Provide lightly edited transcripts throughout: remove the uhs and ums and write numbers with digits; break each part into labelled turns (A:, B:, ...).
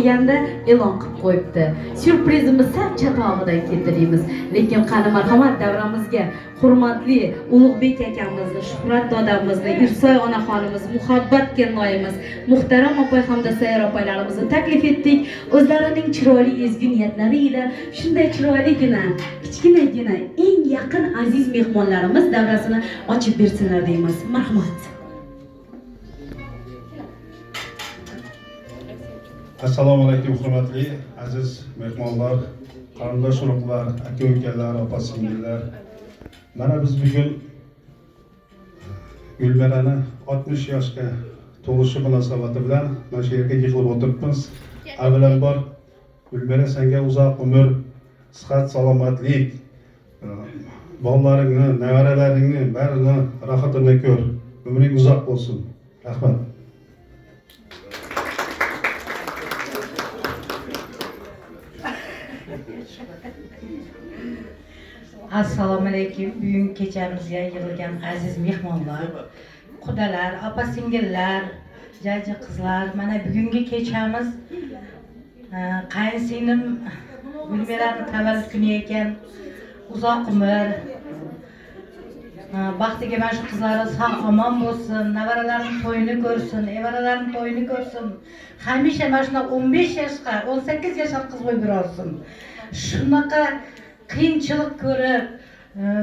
A: deganda e'lon qilib qo'yibdi. Syurprizimiz sal chatog'idan keltiramiz. Lekin qani marhamat davramizga hurmatli Ulug'bek akamizni, Shuhrat dodamizni, Irsoy onaxonimiz, Muhabbat kennoyimiz, muhtaram opay hamda Sayyor opaylarimizni taklif etdik. O'zlarining chiroyli ezgu niyatlari ila shunday chiroyligina, kichkinagina eng yaqin aziz mehmonlarimiz davrasini ochib bersinlar deymiz. Marhamat.
B: Assalomu alaykum hurmatli aziz mehmonlar, qarindosh urug'lar, aka-ukalar, opa-singillar. Mana biz bugun Gulmirani 60 yoshga to'lishi munosabati bilan mana shu yerga yig'ilib o'tiribmiz. Avvalambor Gulmira senga uzoq umr, sihat, salomatlik, bolalaringni, nevaralaringni barini rohatini ko'r. Umring uzoq bo'lsin. Rahmat.
C: Assalomu alaykum. Bugun kechamizga yig'ilgan aziz mehmonlar, qudalar, opa-singillar, jajji qizlar. Mana bugungi kechamiz qayinsinglim Gulmirani tavallud kuni ekan. Uzoq umr, baxtiga mana shu qizlari sog' omon bo'lsin, nevaralarining to'yini ko'rsin, evaralarining to'yini ko'rsin. Hamisha mana shuna 15 yoshga, 18 yoshga qiz bo'y bersin. Shunaqa qiyinchilik ko'rib,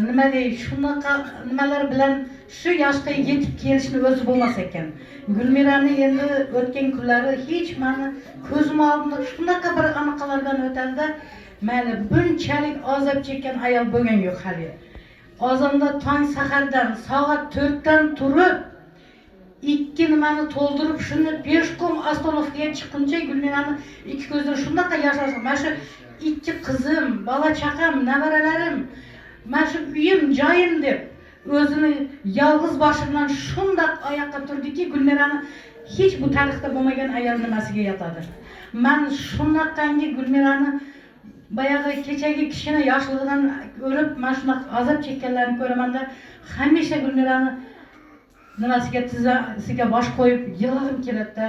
C: nima deydi, shunaqa nimalar bilan shu yoshga yetib kelishni o'zi bo'lmas ekan. Gulmirani endi o'tgan kunlari hech meni ko'zim oldimda shunaqa bir anaqalardan o'tanda, mayli bunchalik azob chekkan ayol bo'lgan yo'q hali. Ozonda tong sahardan soat 4 dan turib, ikki nimani to'ldirib, shuni peshqom Astonovga chiqquncha Gulmirani ikki ko'zdan shunaqa yashash, mana shu ikki qizim, bola chaqam, nevaralarim, mana shu uyim, joyim deb o'zini yolg'iz boshi bilan shundoq oyoqqa turdiki, Gulmirani hech bu tarixda bo'lmagan ayol nimasiga yotadi. Men shunaqangi Gulmirani bayog'i kechagi kishini yoshligidan o'rib, mana shunaqa azob chekkanlarni ko'ramanda, hamisha Gulmirani nimasiga tizzasiga bosh qo'yib yig'lagim keladi.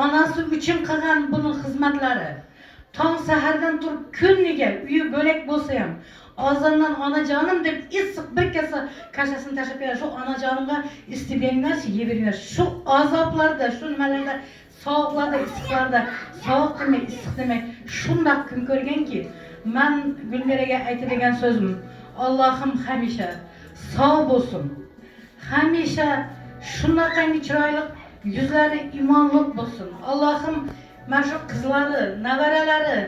C: Onasi uchun qilgan buning xizmatlari, tong sahardan turib kuniga uyi bo'lak bo'lsa ham ozondan onajonim deb issiq bir kasa kashasini tashlab beradi. Shu onajonimga istibenglar, yeb beringlar. Shu azoblarda, shu nimalarda, sovuqlarda, issiqlarda, sovuq demak, issiq demak, shundoq kun ko'rganki, men Gulmiraga aytadigan so'zim, Allohim hamisha sog' bo'lsin. Hamisha shunaqangi chiroyli yuzlari imonli bo'lsin. Allohim mana shu qizlari, nevaralari,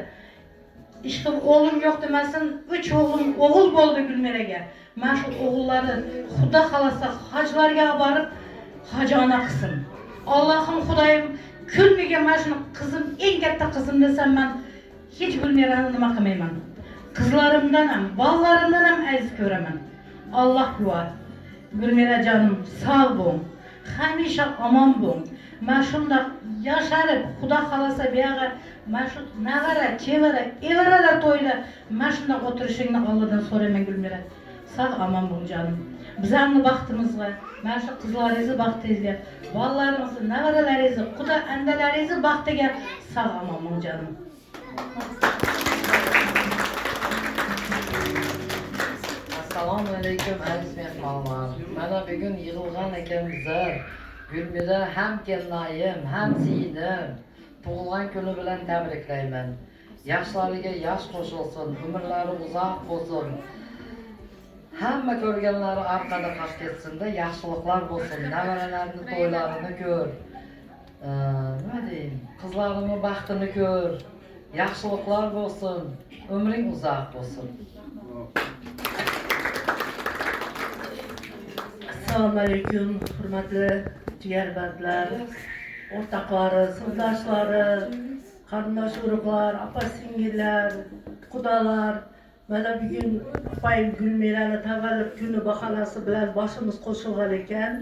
C: ishqi o'g'lim yo'q demasin, 3 o'g'lim o'g'il bo'ldi Gulmiraga. Mana shu o'g'illari Xudo xolasa hajlarga borib hajona qilsin. Allohim Xudoyim kuniga mana shu qizim, eng katta qizim desam, men hech Gulmirani nima qilmayman. Qizlarimdan ham, bolalarimdan ham aziz ko'raman. Alloh guvoh. Gulmira jonim, sog' bo'l. Hamisha omon bo'l. Mana shundoq yasharib, Xudo xolasa buyog'i mana shu navara, chevara, evaralar to'yda mana shundoq o'tirishingni Allohdan so'rayman Gulmira. Sog' omon bo'l jonim. Bizlarning baxtimizga, mana shu qizlaringizni baxtingizga, bolalaringizni, navaralaringizni, Xudo andalaringizni baxtiga sog' omon bo'l jonim.
D: Assalomu alaykum aziz mehmonlar. Mana bugun yig'ilgan ekanmizlar. Gulmira ham kelinoyim, ham singlim tug'ilgan kuni bilan tabriklayman. Yoshlariga yosh qo'shilsin, umrlari uzoq bo'lsin. Hamma ko'rganlari orqada qoch ketsin-da, yaxshiliklar bo'lsin. Nevaralarini to'ylarini ko'r. Nima deyim? Qizlarimning baxtini ko'r. Yaxshiliklar bo'lsin. Umring uzoq bo'lsin.
C: Assalomu alaykum, hurmatli jigarbandilar, o'rtoqlari, surdoshlari, qarindosh urug'lar, opa-singillar, qudalar. Mana bugun opayim Gulmirani tavallud kuni bahonasi bilan boshimiz qo'shilgan ekan.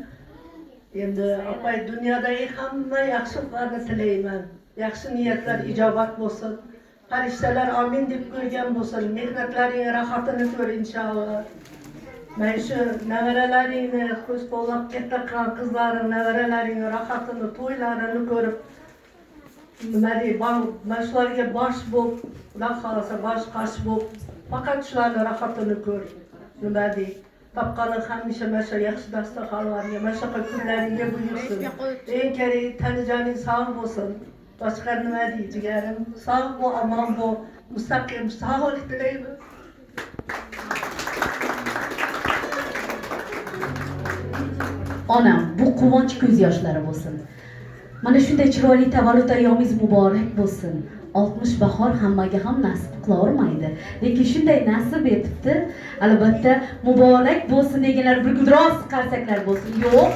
C: Endi opay dunyodagi hamma yaxshiliklarni tilayman. Yaxshi niyatlar ijobat bo'lsin. Farishtalar amin deb ko'rgan bo'lsin. Mehnatlaring rohatini ko'r inshaalloh. Men shu nevaralaringni ko'z qo'llab katta qilgan qizlaring, nevaralaring rohatini, to'ylarini ko'rib nima deyman shularga bosh bo'lib xudo xohlasa bosh qosh bo'lib faqat shularni rohatini ko'r nima dey topqani hamisha mana shu yaxshi dasturxonlarga mana shunaqa kunlaringga buyursin eng kerak tanajoning sog' bo'lsin boshqa nima dey jigarim sog' bo'l omon bo'l mustaqim sog'lik tilayman.
A: Onam, bu quvonch ko'z yoshlari bo'lsin. Mana shunday chiroyli tavallud ayyomingiz muborak bo'lsin. 60 bahor hammaga ham nasib qila olmaydi. Lekin shunday nasib etibdi. Albatta muborak bo'lsin deganlar bir gudroz qarsaklar bo'lsin. Yo'q,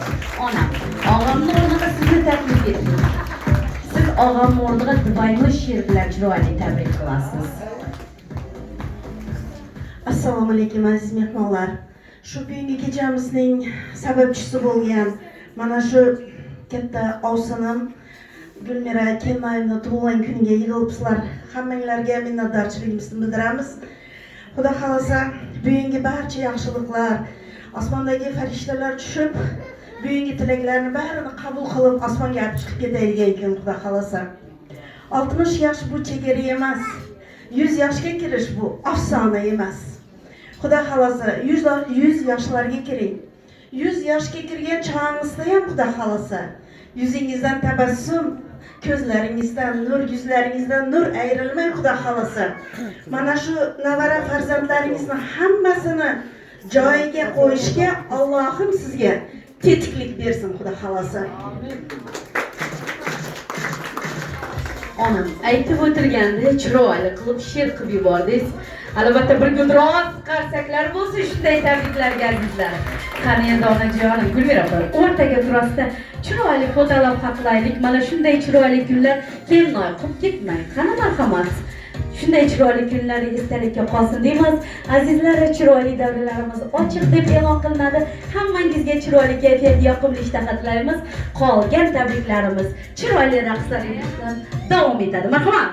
A: onam. Og'amni o'rniga sizni taklif etdim. Siz og'amni o'rniga Dubayni she'r bilan chiroyli tabrik qilasiz.
E: Assalomu alaykum aziz mehmonlar. Shu bugungi kechamizning sababchisi bo'lgan mana shu katta ovsinim Gulmira Kelmayevning tug'ilgan kuniga yig'ilibsizlar. Hammanglarga minnatdorchiligimizni bildiramiz. Xudo xolasa bugungi barcha yaxshiliklar, osmondagi farishtalar tushib, bugungi tilaklarni barini qabul qilib osmonga olib chiqib ketadigan ekan xudo xolasa. 60 yosh bu chegara emas. 100 yoshga kirish bu afsona emas. Xudo xolasa 100 yoshlarga kiring. 100 yoshga kirgan chog'ingizda ham xudo xolasa yuzingizdan tabassum, ko'zlaringizdan nur, yuzlaringizdan nur ayrilmay xudo xolasa. Mana shu navara farzandlaringizni hammasini joyiga qo'yishga Allohim sizga tetiklik bersin xudo xolasa.
A: Onam aytib o'tirganda chiroyli qilib she'r qilib yubordingiz. Albatta bir gudroz qarsaklar bo'lsin shunday tabriklarga azizlar. Qani endi onajonim Gulmira opa, o'rtaga turasida chiroyli fotolavha qilaylik. Mana shunday chiroyli kunlar kelmay qolib ketmang. Qani marhamat. Shunday chiroyli kunlar esdalikka qolsin deymiz. Azizlar, chiroyli davralarimiz ochiq deb e'lon qilinadi. Hammangizga chiroyli kayfiyat, yoqimli ishtaha tilaymiz. Qolgan tabriklarimiz chiroyli raqslaringiz bilan davom etadi. Marhamat.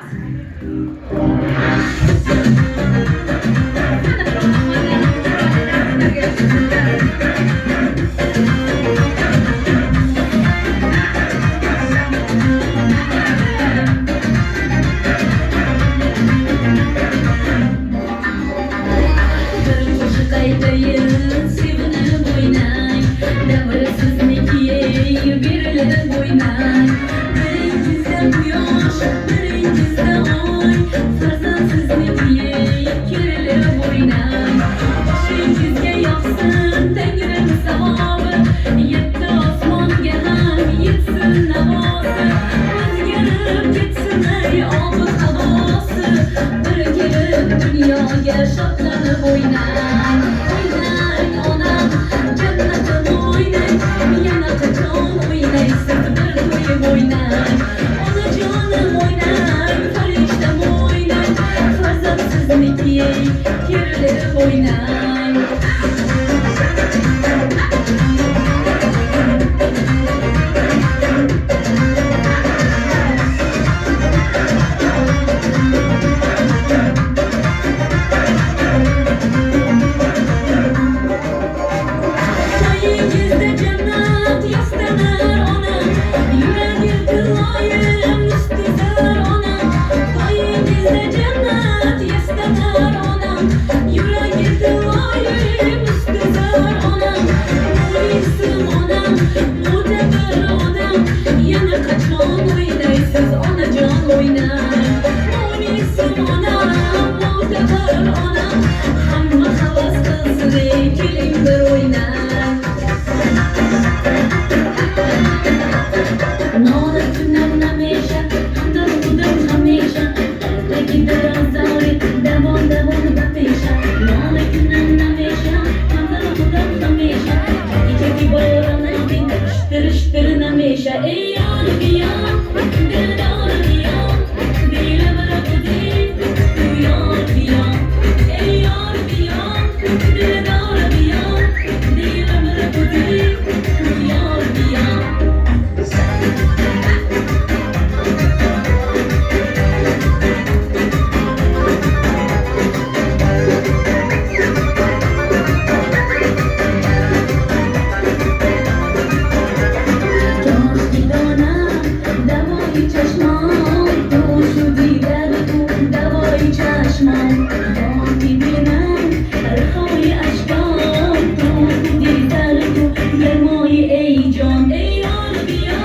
F: درد دوای چشمم باقی من رخای اشکام تو بودی درد و گرمای ای جان ای یار بیا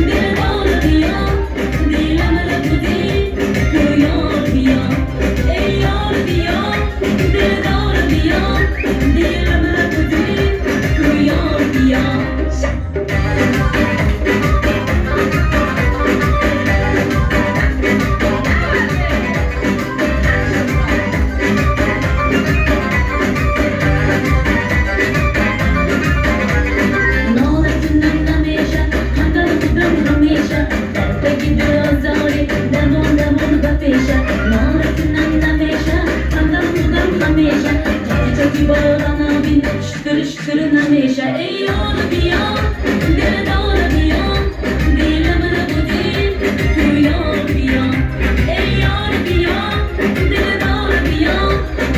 F: دلدار بیا دلم را بودی تو یار بیا ای یار بیا دلدار بیا دلم را بودی تو یار بیا ای یار بیا دلدار بیا دلم را بودی تو یار بیا ای یار بیا دلدار بیا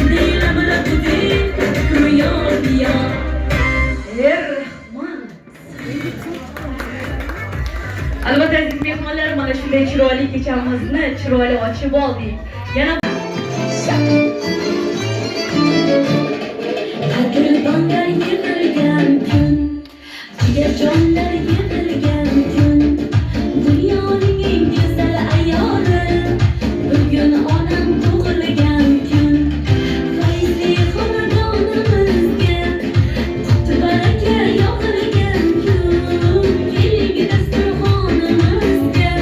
F: دلم را بودی تو یار بیا
A: albatta aziz mehmonlar mana shunday chiroyli kechamizni chiroyli ochib oldik yana
F: qadrdonlar yig'ilgan kun jigarjonlar yig'ilgan kun dunyoning eng go'zal ayoli bugun onam tug'ilgan kun fayzli xonadonimizga quti baraka yog'ilgan kun ellik dasturxonimizga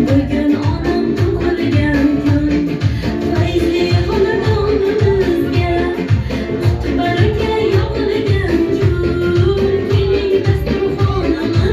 F: bugun onam tug'ilgan kun fayzli xonadonimizga baraka yog'ilgan kun ellik dasturxonimizga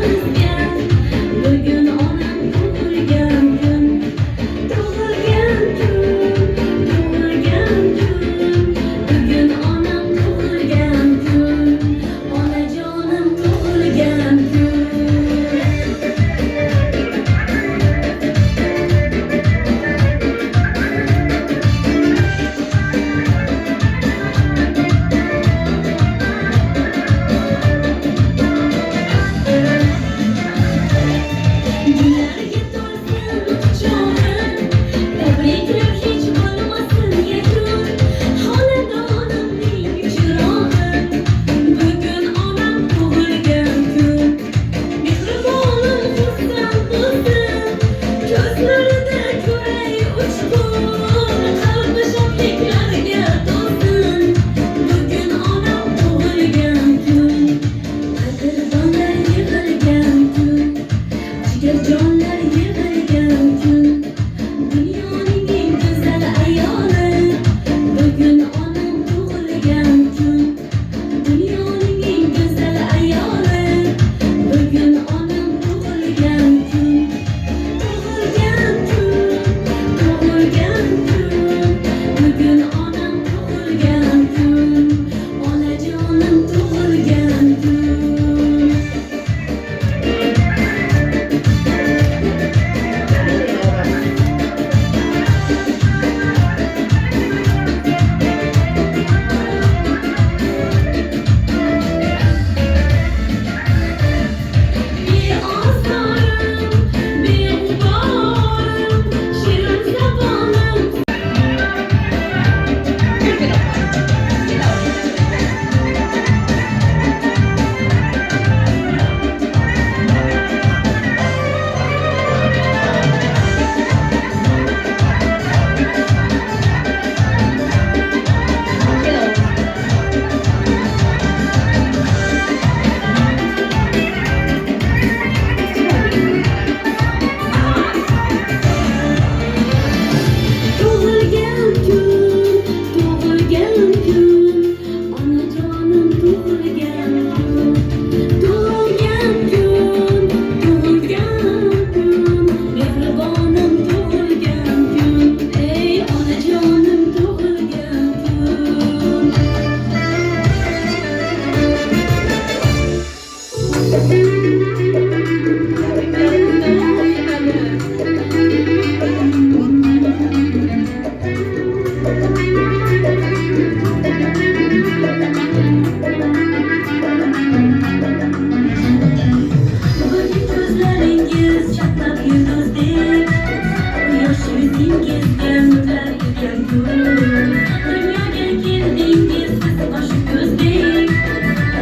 F: Dunyoga keldingiz siz osh ko'zdek,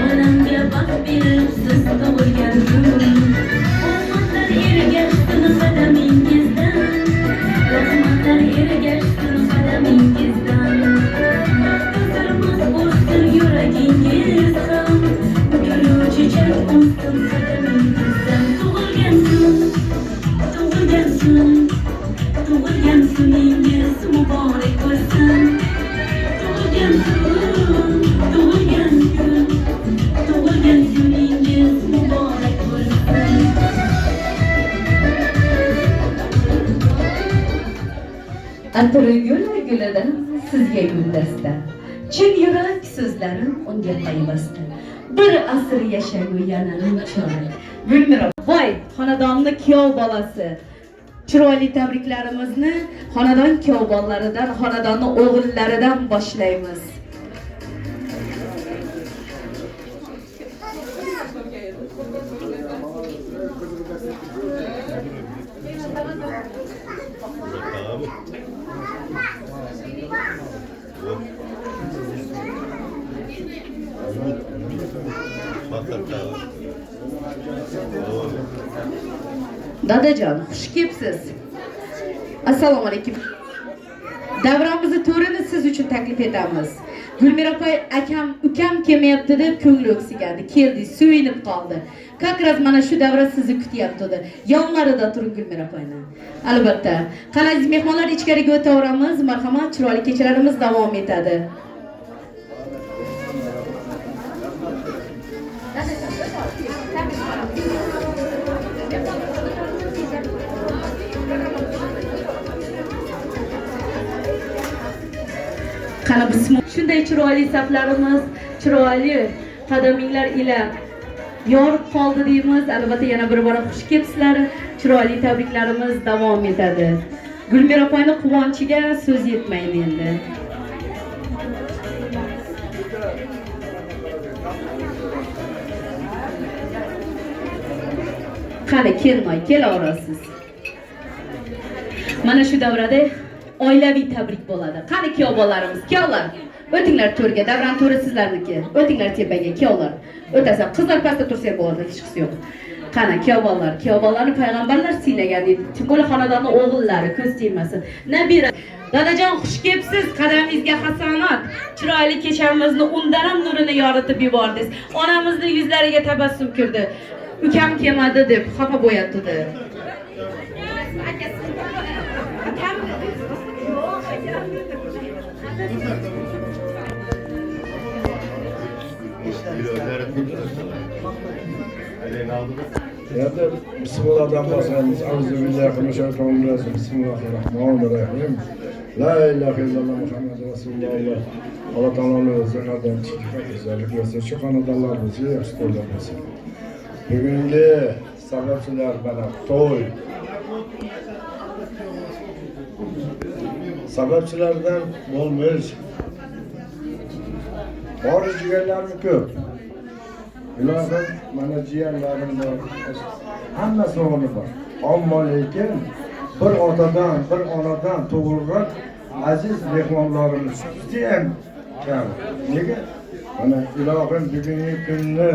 F: olamga baxt berib siz tug'ilgan kun. Omonlar ergashsin qadamingizdan, rahmatlar ergashsin qadamingizdan. Baxtizarmas bo'lsin yuragingiz ham, gul chechak unsin qadamingizdan. Tug'ilgan kun, tug'ilgan kuningiz muborak bo'lsin. Tug'ilgan kun, tug'ilgan kuningiz muborak bo'lsin.
A: Atiri gullar gulidan sizga guldasta. Chin yurak so'zlarim unga payvasta. Bir asr yashagu yana nimchorak. Gulmira, voy, xonadonni kuyov bolasi. Chiroyli tabriklarimizni xonadon kuyov bolalaridan, xonadonni o'g'illaridan boshlaymiz. Dadajon, xush kelibsiz. Assalomu alaykum. Davramizni to'rini siz uchun taklif etamiz. Gulmira opay akam, ukam kelmayapti deb ko'ngli o'ksigandi. Keldi, suyunib qoldi. Как раз mana shu davra sizni kutyapti. Yonlarida turing Gulmira opayni. Albatta. Qalaziz mehmonlar, ichkariga o'taveramiz. Marhamat, chiroyli kechalarimiz davom etadi. Qani bismillah. Shunday chiroyli saflarimiz, chiroyli qadaminglar ila yorib qoldi deymiz. Albatta yana bir bora xush kelibsizlar. Chiroyli tabriklarimiz davom etadi. Gulmira opayni quvonchiga so'z yetmaydi endi. Qani kelmay, kelaverasiz. Mana shu davrada oilaviy tabrik bo'ladi. Qani kuyov bolalarimiz, kuyovlar, o'tinglar to'rga, davran to'ri sizlarniki. O'tinglar tepaga, kuyovlar. O'tasan, qizlar pastda tursa bo'ladi, hech qisi yo'q. Qani kuyov bolalarni payg'ambarlar siylagan edi. Chunki xonadonni o'g'illari ko'z tegmasin. Nabira, dadajon xush kelibsiz, qadamingizga hasonat. Chiroyli kechamizni undaram nurini yoritib yubordingiz. Onamizning yuzlariga tabassum kirdi. Ukam kelmadi deb xafa bo'yatdi.
G: Endi bismillahdan başlayamiz. Auzubillahi mineşşeytanirracim. Bismillahirrahmanirrahim. La ilahe illallah Muhammed Resulullah. Allah Teala'nın özünden çıkıp güzellik versin. Şu kanadalarımızı yaxshi qo'llanmasin. Bugungi sababchilar mana to'y. Sababchilardan bo'lmish bor jigarlarni ko'p. Ilohim mana jiyanlarim bor. Hammasi o'g'li bor. Ammo lekin bir otadan, bir onadan tug'ilgan aziz mehmonlarimiz judayam kam. Nega? Mana ilohim bugungi kunni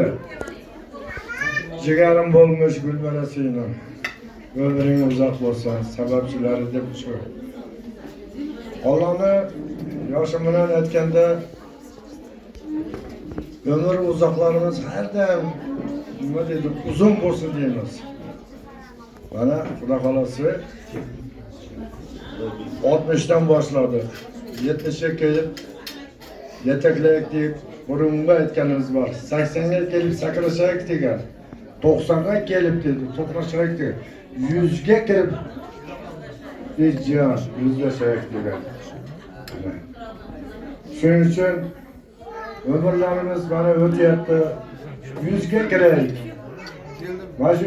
G: jigarim bo'lmish Gulmira singlim. Ömring uzoq bo'lsin, sababchilari deb shu. Allohni yoshim bilan aytganda ömür uzoqlarimiz har doim nima deydi, uzun bo'lsin deymiz. Mana Xudo xolasi 60dan boshladi. 70ga kelib yetaklaylik deb burunga aytganimiz bor. 80ga kelib sakrashaylik degan. 90ga kelib dedi, to'qnashaylik degan. 100ga kirib ijjon, 100ga degan. Shuning uchun ömürlerimiz bana o'tyapti. 100ga kiraylik. Mana shu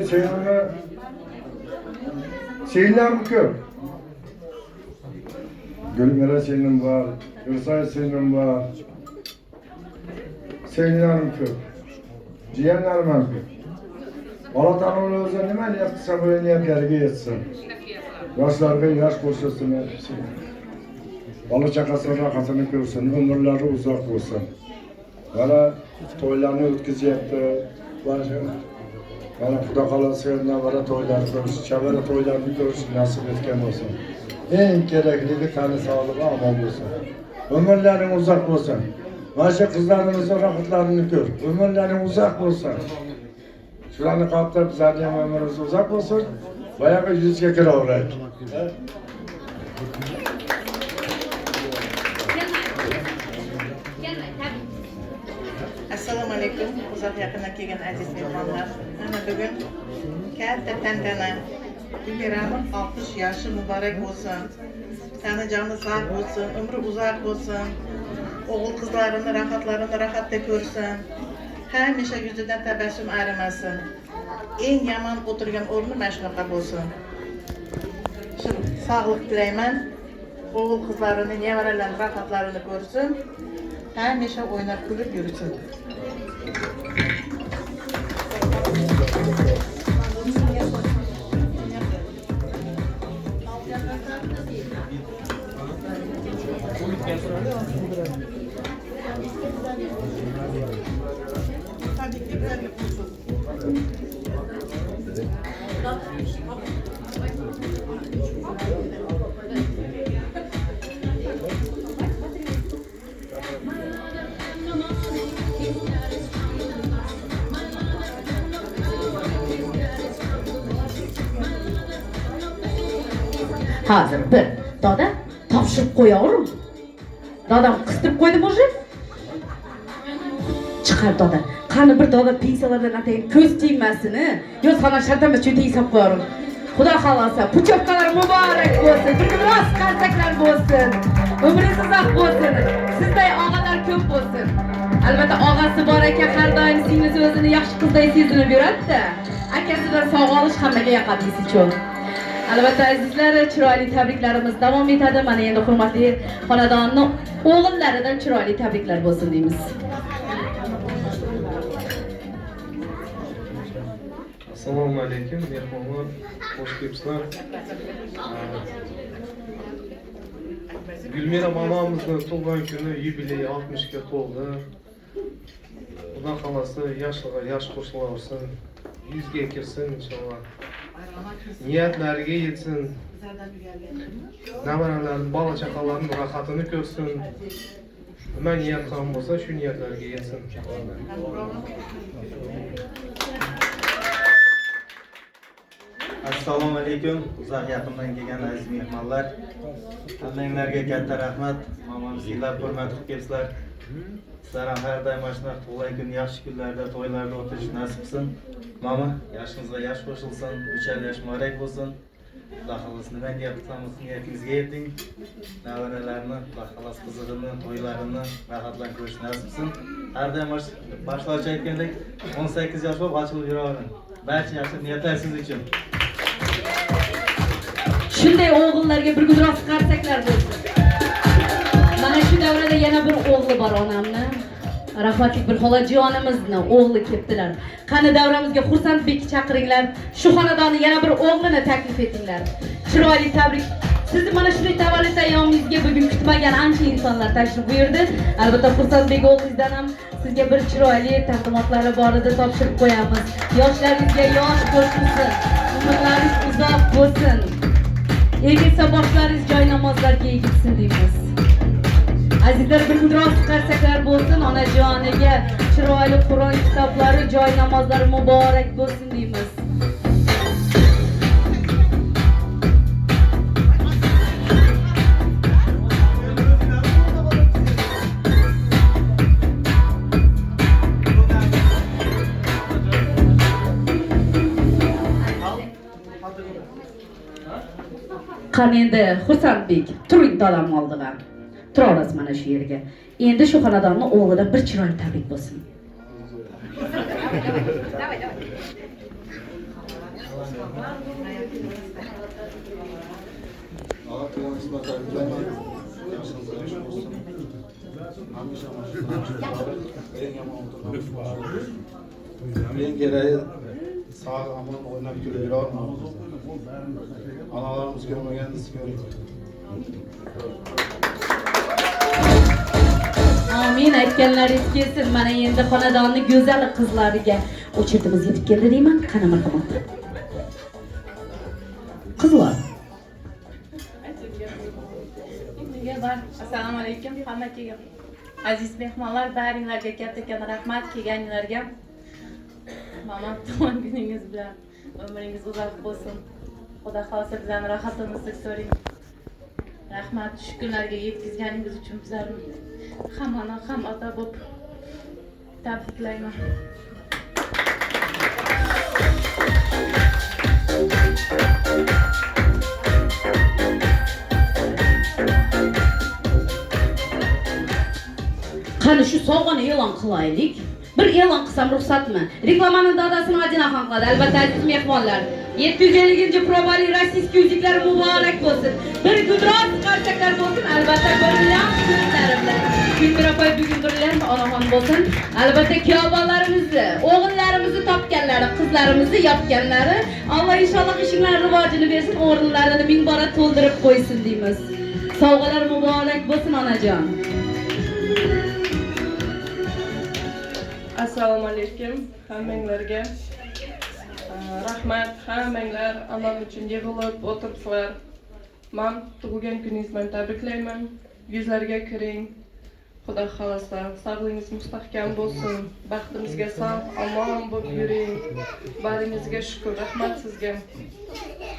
G: singlim ko'p. Gulmira singlim bor, Irsay singlim bor. Singlim ko'p. Jiyanlarim ham ko'p. Allah Teala'nın o'zi nima niyatsa bu niyatlariga yetsin. Yoshlarga yosh qo'shilsin. bola chaqasini rohatini ko'rsin, umrlari uzoq bo'lsin. Mana to'ylarni o'tkazyapti. Mana Xudo xolasa navara to'ylarni ko'rish, chavara to'ylarni ko'rish nasib etgan bo'lsin. Eng kerakligi tani sog'ligi omon bo'lsin. Umrlaring uzoq bo'lsin. Mana shu qizlarimizning rohatlarini ko'r. Umrlaring uzoq bo'lsin. Shularni qoplab bizlarning ham umrimiz uzoq bo'lsin. Boyaga yuzga kiraveraylik.
H: Assalomu alaykum. Uzoq yaqindan kelgan aziz mehmonlar. Mana bugun katta tantana. Gulmiraning 60 yoshi muborak bo'lsin. Tani joni sog' bo'lsin, umri uzoq bo'lsin. O'g'il qizlarini rohatda ko'rsin. Hamisha yuzidan tabassum arimasin. Eng yomon o'tirgan o'rni mana shunaqa bo'lsin. Shu sog'lik tilayman. O'g'il qizlarini, nevaralarini rohatlarini ko'rsin. Hamisha o'ynab kulib yursin.
A: Hozir bir doda topshirib qo'yaverim. Dadam qistirib qo'ydi mujib. Chiqar doda. Qani bir doda pensiyalardan atayin ko'z tegmasin. Yo sana shartama cho'tay hisob qo'yaverim. Xudo xolasa, puchopkalar muborak bo'lsin. Biroz qarsaklar bo'lsin. Umringiz uzoq bo'lsin. Sizday og'alar ko'p bo'lsin. Albatta og'asi bor ekan, har doim singlisi o'zini yaxshi qizday sezilib yuradi-da. Akasidan sog' olish hammaga yoqadi uchun. Albatta azizlar, chiroyli tabriklarimiz davom etadi. Mana endi hurmatli xonadonning o'g'illaridan chiroyli tabriklar bo'lsin deymiz.
I: Assalomu alaykum, mehmonlar, xush kelibsizlar. Gulmira momamizning tug'ilgan kuni yubileyi 60 ga to'ldi. Xudo xolasa yoshlig'a yosh qo'shilaversin, 100 ga kirsin inshaalloh. Niyatlariga yetsin. Navaralarning, bola chaqalarining rohatini ko'rsin. Nima niyat qilgan bo'lsa, shu niyatlarga yetsin.
J: Assalomu alaykum, uzoq yaqindan kelgan aziz mehmonlar. Hammanglarga katta rahmat. Mamamiz yillab hurmat qilib kelibsizlar. Sizlar ham har doim mana shunaqa tug'ilgan kun, yaxshi kunlarda, to'ylarda o'tish nasib qilsin. Mama, yoshingizga yosh qo'shilsin, 3 yosh muborak bo'lsin. Xudo xolasa nima niyat qilsangiz, niyatingizga yeting. Navaralarni, Xudo xolasa qizig'ini, to'ylarini rohatlan ko'rish nasib qilsin. Har doim boshlovchi aytgandek 18 yosh bo'lib ochilib yuravering. Barcha yaxshi niyatlar siz uchun.
A: Shunday o'g'illarga bir gudroq qarsaklar bo'lsin. Mana shu davrada yana bir o'g'li bor onamni. Rahmatli bir xolajonimizni o'g'li kelibdilar. Qani davramizga Xursandbek chaqiringlar. Shu xonadonni yana bir o'g'lini taklif etinglar. Chiroyli tabrik. Sizni mana shunday tavallud ayyomingizga bugun kutmagan ancha insonlar tashrif buyurdi. Albatta Xursandbek o'g'lingizdan ham sizga bir chiroyli taqdimotlari bor edi, topshirib qo'yamiz. Yoshlaringizga yosh qo'shilsin, umrlaringiz uzoq bo'lsin. Egilsa boshlaringiz joy namozlarga egilsin deymiz. Azizlar, bir gudroq qarsaklar bo'lsin, onajoniga chiroyli Qur'on kitoblari, joy namozlari muborak bo'lsin deymiz. Qani endi Xursandbek, turing dadam oldiga. Tura olasiz mana shu yerga. Endi shu xonadonning o'g'lidan bir chiroyli tabrik bo'lsin.
B: Men keragi sog' omon o'ynab kulib yurarmiz. Analarimiz ko'rmagan siz ko'ring.
A: Amin aytganlaringiz kelsin. Mana endi xonadonni go'zal qizlariga o'chirtimiz yetib keldi deyman. Qani marhamat. Qizlar.
K: Assalomu alaykum hammaga. Aziz mehmonlar, baringlarga katta rahmat kelganlarga. Mama tug'ilgan kuningiz bilan umringiz uzoq bo'lsin. Xudo xohlasa bizlarni rohatimizga so'ring. Rahmat, shu kunlarga yetkazganingiz uchun bizlarni hammani ham ota bo'lib tabriklayman.
A: Qani shu sovg'ani e'lon qilaylik. Bir e'lon qilsam ruxsatmi? Reklamani dadasini Adinaxon qiladi. Albatta aziz mehmonlar. 750-probali rossiyskiy uziklar muborak bo'lsin. Bir gudroq qarchaklar bo'lsin. Albatta brilliant kunlar bilan. Gulmirapoy bugun brilliant onaxon bo'lsin. Albatta kuyovlarimizni, o'g'illarimizni topganlari, qizlarimizni yopganlari, Alloh inshaalloh ishinglar rivojini bersin, o'rinlarini ming bora to'ldirib qo'ysin deymiz. Sovg'alar muborak bo'lsin onajon.
K: Assalomu alaykum hammanglarga. Rahmat, hammanglar onam uchun yig'ilib o'tiribsizlar. Men tug'ilgan kuningiz bilan tabriklayman. Yuzlarga kiring. Xudo xolasa, sog'lig'ingiz mustahkam bo'lsin. Baxtimizga sog', omon bo'lib yuring. Baringizga shukr, rahmat sizga.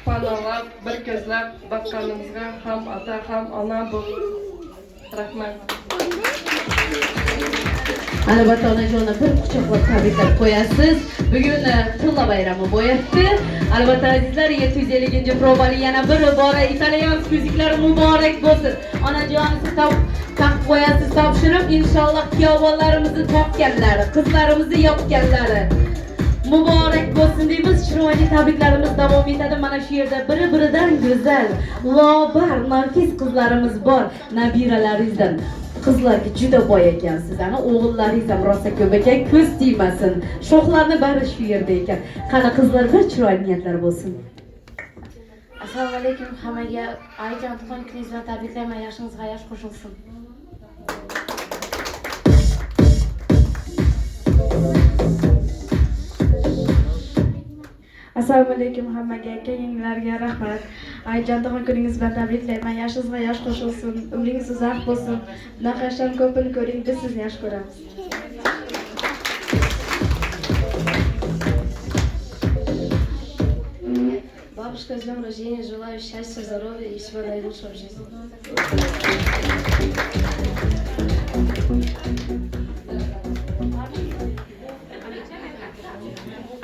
K: Panalab, bir ko'zlab baqqanimizga ham ota, ham ona bo'lib. Rahmat.
A: Albatta onajonni bir quchoqlab tabriklab qo'yasiz. Bugun Tilla bayrami bo'lyapti. Albatta azizlar 750-probali yana bir bora italyanskiy uziklar muborak bo'lsin. Onajonisiz taqib qo'yasiz topshirib, inshaalloh kuyovlarimizni topganlari, qizlarimizni yopganlari muborak bo'lsin deymiz. Chiroyli tabriklarimiz davom etadi. Mana shu yerda biri-biridan go'zal, lobar, nafis qizlarimiz bor. Nabiralaringizdan qizlarga juda boy ekansiz. Ana o'g'illaringiz ham rosa ko'p ekan, ko'z tegmasin. Shoxlarni bari shu yerda ekan. Qani qizlar bir chiroyli niyatlar bo'lsin.
L: Assalomu alaykum hammaga. Ayjon tug'ilgan kuningiz bilan tabriklayman. Yoshingizga yosh qo'shilsin.
M: Assalomu alaykum hammaga, keyingilarga rahmat. Ayjon tug'ilgan kuningiz bilan tabriklayman. Yoshingizga yosh qo'shilsin, umringiz uzoq bo'lsin. Bunaqa yoshlar ko'pini ko'ring, biz sizni yaxshi ko'ramiz.
L: Бабушка, с днем рождения, желаю счастья, здоровья и всего наилучшего в жизни.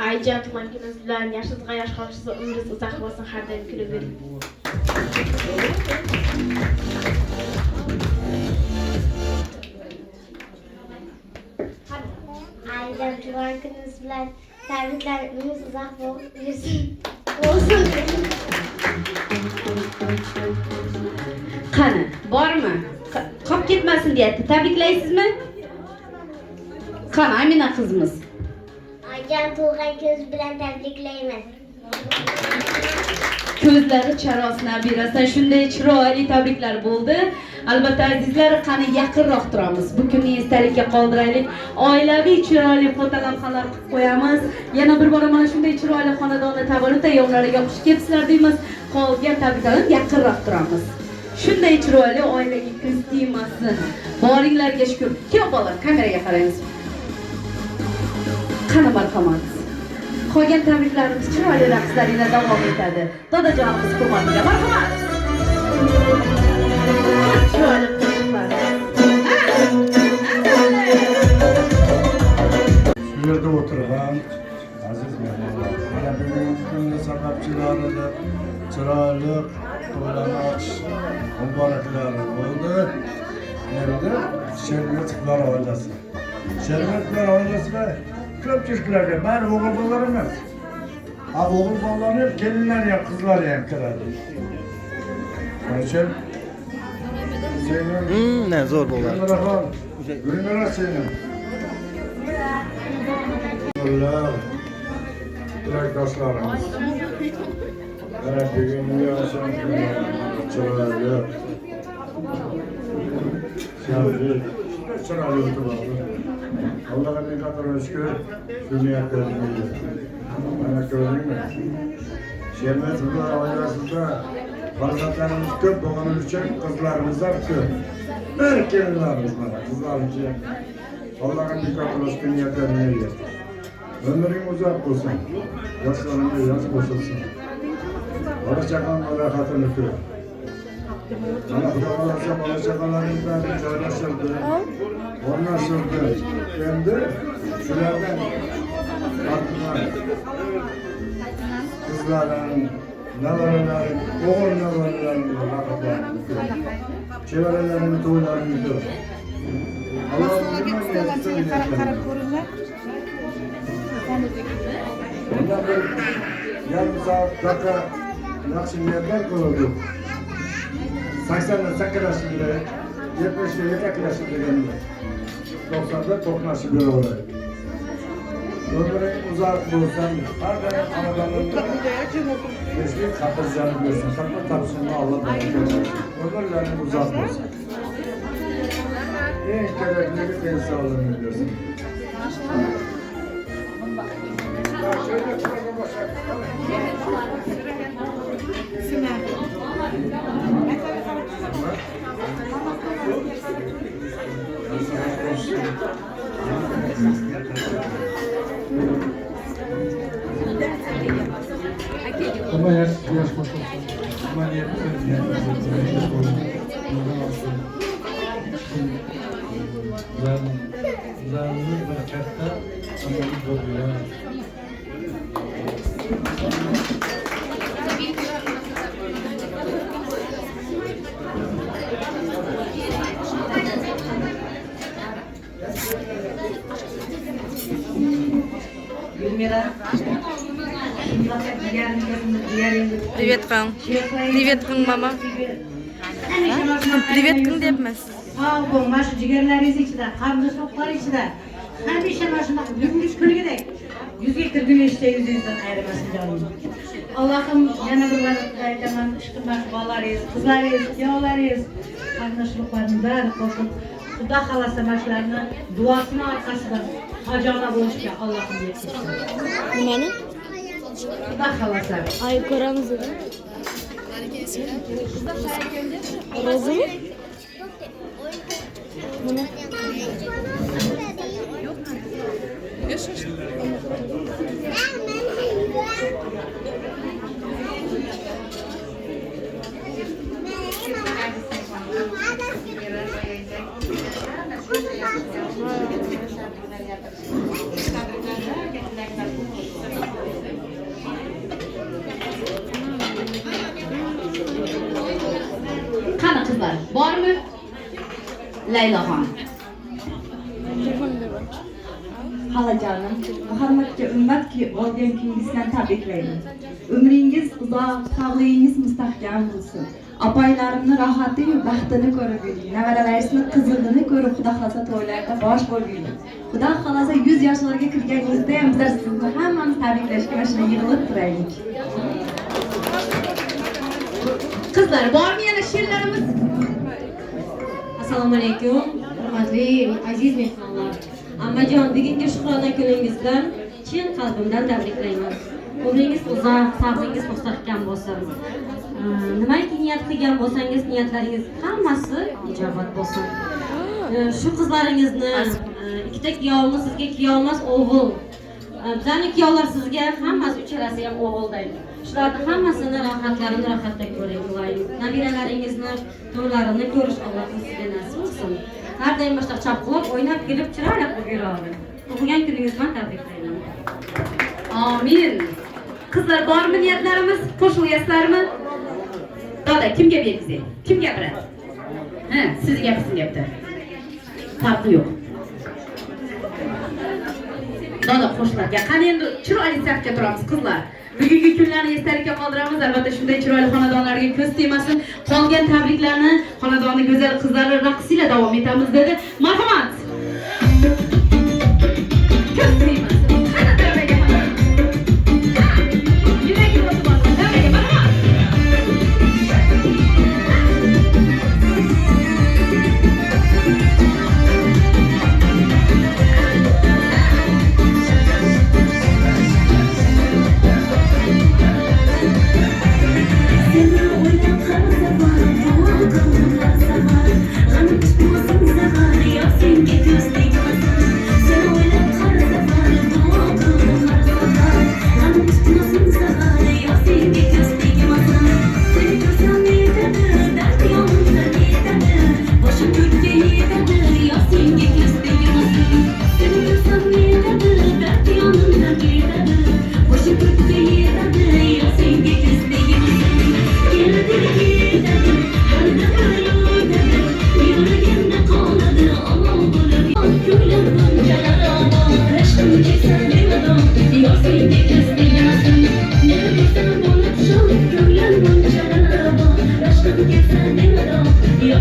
M: Ayjon tug'ilgan kuningiz bilan yoshingizga yosh qo'shilsin, umringiz uzoq bo'lsin, har doim kulavering.
N: Ayjon tug'ilgan kuningiz bilan tabriklar, umringiz uzoq bo'lsin.
A: Qani, bormi? Qolib ketmasin deyapti. Tabriklaysizmi? Qani, Amina qizimiz.
N: Ayjon tug'ilgan kuningiz bilan tabriklayman.
A: Ko'zlari charos nabirasidan shunday chiroyli tabriklar bo'ldi. Albatta azizlar, qani yaqinroq turamiz. Bu kunni esdalikka qoldiraylik. Oilaviy chiroyli fotolavhalar qilib qo'yamiz. Yana bir bora mana shunday chiroyli xonadonni tavallud ayyomlariga xush kelibsizlar deymiz. Qolgan tabriklarni yaqinroq turamiz. Shunday chiroyli oilaga ko'z tegmasin. Boringlarga shukr. Kuyovlar, kameraga qaraymiz. Qani marhamat. Qolgan tabriklarimiz chiroyli raqslarida davom etadi. Dadajonimiz hurmatiga marhamat. Chiroyli qo'shiqlar.
G: Shu yerda o'tirgan aziz mehmonlar, mana bugungi kunni sababchilari chiroyli to'ylamoq muboraklari bo'ldi. Endi Shermatlar oilasi. Shermatlar oilasida ko'pchiliklarga bari o'g'il bolalar emas. Ha, o'g'il bolalar kelinlar ham, qizlar ham kiradi. O'sha
J: Ne zor bo'ladi.
G: Gulmira seni. Ular tilakdoshlarimiz. Mana bugungi yoshlar chiroyli. Shavkat chiroyli o'tib oldi. Allohga ming qator shukr, shu niyatlaringiz. Mana ko'rdingmi? Shermatov oilasida farzandlarimiz ko'p bo'lgani uchun qizlarimiz ham ko'p. Bir kelinlarimiz mana qizlarimiz. Allohga ming qator shukr niyatlaringiz. Ömring uzoq bo'lsin. Yoshlaringa yosh qo'shilsin. Bola chaqang rohatini ko'r. Mana Xudo xohlasa bola chaqalaringizdan joylashildi. O'rnashildi. Endi shulardan ortiqlar qizlaring, nevaralaring, o'g'il nevaralaring rohatlarini ko'r. Chevaralaring to'ylarini ko'r. Alloh qarab ko'ringlar. Bundan bir yarım saat dakika yaxshi niyatlar qildik. 80 sakrashib kerak, 70 yetaklashib deganlar. 90da to'qnashib yuraveradi. Ömring uzoq bo'lsin, har doim xonadonimda tinchlik, xotirjamlik bo'lsin. Faqat topishimni Alloh bersin. Ömrlaring uzoq bo'lsin. Eng kerakligi tez sog'lig'ini bersin.
B: Ama yaş koşulsun. Ama Zanlı bir katta ameliyat oluyor.
C: Gülmira.
O: Привет, Кан. Привет, Кан, mama. Привет, Kın deyapmiz.
C: Sağ olun, mana shu jigarlaringiz ichida, qarindoshlar ichida hamisha mana shunaqa yungish kulgidek yuzga kirgunizda yuzingizdan ayrimasin jonim. Allohim yana bir marta aytaman, ishqilmas bolalaringiz, qizlaringiz, kuyovlaringiz, qarindoshlardan qo'shib Xudo xolasa mana shularni duosini orqasida xojona bo'lishga Allohim yetkazsin.
O: Nimani?
C: Xudo xolasa.
O: Ay ko'ramiz edi. Rozimi? Mana.
A: Qani qizlar, bormi? Laylaxon.
P: Xolajonim, Muhammadga ummatki olgan kuningizdan tabriklayman. Umringiz uzoq, sog'lig'ingiz mustahkam bo'lsin. Opaylarimni rohatiyu baxtini ko'rib yuring. Nevaralaringizni qizig'ini ko'rib, Xudo xolasa to'ylarda bosh bo'lib. Xudo xolasa 100 yoshlarga kirganingizda ham bizlar sizni hammamiz tabriklashga mana shunday yig'ilib turaylik.
A: Qizlar, bormi yana she'rlarimiz?
Q: Assalomu alaykum, hurmatli aziz mehmonlar. Ammajon, bugungi Shukrona kuningizdan chin qalbimdan tabriklayman. Umringiz uzoq, sog'lig'ingiz mustahkam bo'lsin. Nimaki niyat qilgan bo'lsangiz, niyatlaringiz hammasi ijobat bo'lsin. Shu qizlaringizni, ikkita kuyovimiz sizga kuyov emas, o'g'il. Bizning kuyovlar sizga hammasi uchalasi ham o'g'ilday. Shularni hammasini rohatlarini rohatda ko'ring, iloyim. Nabiralaringizni, to'ylarini ko'rish Allohning sizga nasib qilsin. Har doim boshqa chapqilib, o'ynab, kelib, chiroyli qilib yuradi. Tug'ilgan kuningiz bilan tabriklayman.
A: Amin. Qizlar, bormi niyatlarimiz? Qo'shilyapsizlarmi? Dada, kimga bergizing? Kim gapiradi? Ha, siz gapirsin gapda. Farqi yo'q. Dada qo'shlarga qani endi chiroyli safga turamiz qizlar. Bugungi kunlarni esdalikka qoldiramiz. Albatta shunday chiroyli xonadonlarga ko'z tegmasin. Qolgan tabriklarni xonadonni go'zal qizlari raqsiyla davom etamiz dedi. Marhamat. Ko'z tegmasin. Qani tavaga hamma. Yuragi o'tib olsin. Tavaga marhamat.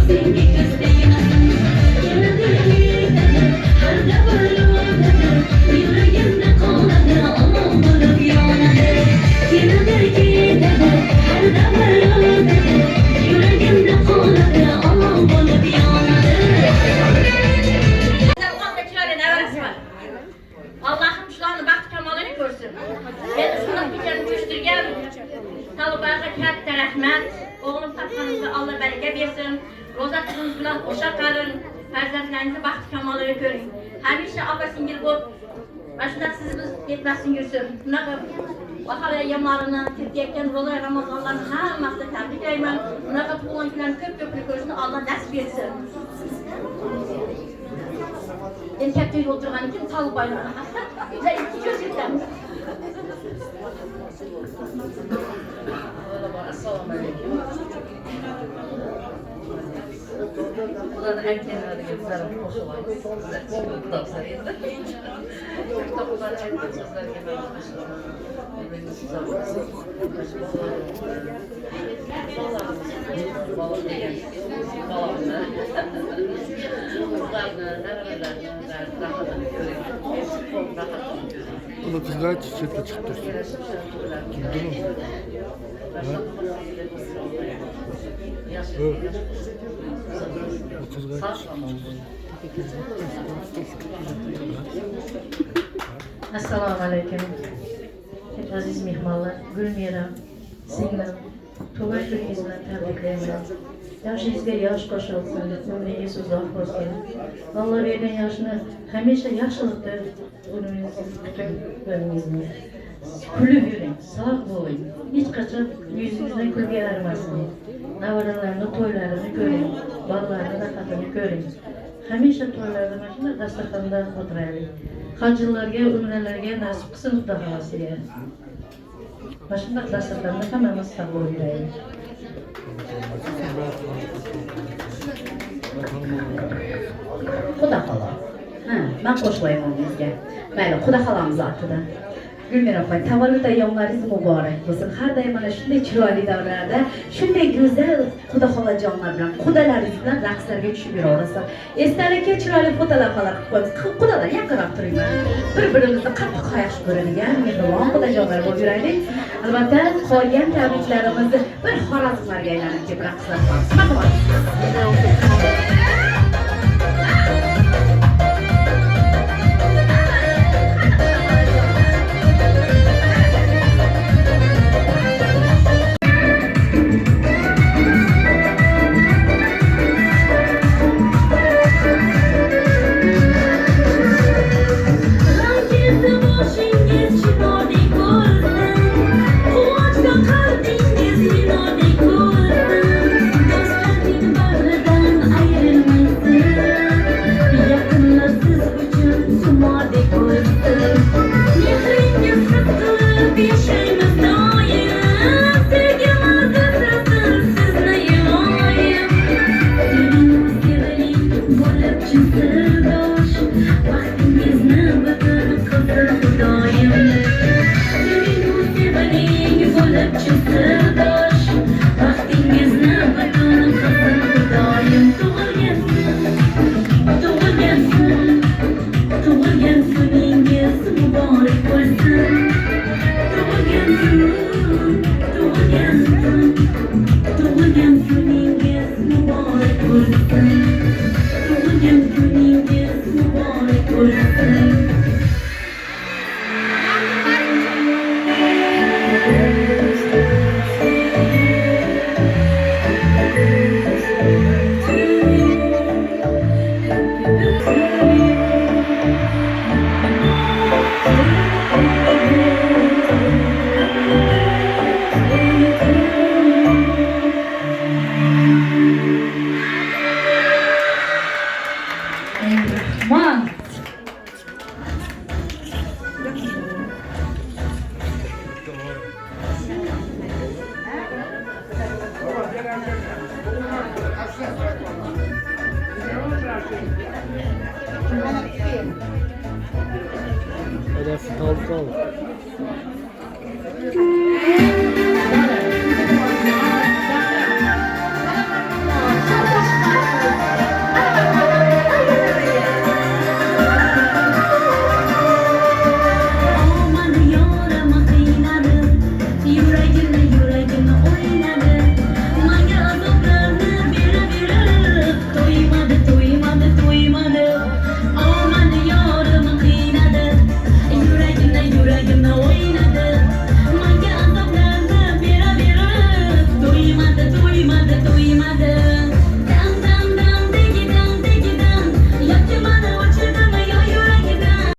F: senga ko'z tegmasin. Keladi ketadi, har davr o'tadi, yuragimda qoladi, olov bo'lib yonadi. Keladi ketadi, har davr o'tadi, yuragimda qoladi, olov bo'lib yonadi.
R: Allah'ım shularni baxt kamolini ko'rsin. Meni shunday kechaning ko'chtirgan talibaga katta rahmat. O'g'lim topganingizda Alloh baraka bersin. Ro'za tutungiz bilan o'sha qarin, farzandlaringizni baxt kamolini ko'ring. Hamisha opa singil bo'lib, mana shunday siz ketmasin yursin. Bunaqa bahor ayyomlarini, ketayotgan ro'za Ramazonlarni hammasini tabriklayman. Bunaqa tug'ilgan kunlarni ko'p-ko'p ko'rishni Alloh nasib etsin. En katta uyda o'tirgan ekan salib bayramini hasta. Biza ikki ko'z yetamiz.
D: Assalomu alaykum. Xudoning aytganlariga bizlarni qo'shilaymiz. Sizlar kitoblar endi. Kitoblar aytgan so'zlarga men qo'shilaman.
G: Bunu kızlar çiçekle çıktırsın. Değil mi? Evet. Bu kızlar
R: Assalomu alaykum. Aziz mehmonlar, Gulmira, singlim, tug'ilgan kuningiz bilan tabriklayman. Yoshingizga yosh qo'shilsin, umringiz uzoq bo'lsin. Alloh bergan yoshni hamisha yaxshilikda kuningizni. Kulib yuring, sog' bo'ling. Hech qachon yuzingizdan kulgi arimasin. Navaralarni to'ylarini ko'ring, bolalarni rohatini ko'ring. Hamisha to'ylarda mana shunday dasturxonda o'tiraylik. Hajillarga, umralarga nasib qilsin Xudo xolasiga. Mana shunday dasturxonda hammamiz sog' bo'lib yuraylik. Xudo xolo. Men qo'shmayman sizga. Mayli, Xudo xolamiz atidan. Gulmira opam, tavallud ayyomlaringiz muborak bo'lsin. Har doim mana shunday chiroyli davrlarda, shunday go'zal Xudo xolajonlar bilan, qudalaringiz bilan raqslarga tushib yuraverasiz. Esdalikka chiroyli fotolavhalar qilib qo'yamiz. Qudalar yaqinroq turinglar. Bir-birimizni qattiq yaxshi ko'radigan mehribon qudajonlar bo'lib yuraylik. Albatta, qolgan tabriklarimizni bir xorazmlarga aylanib kelib raqslar qilamiz.
F: qadr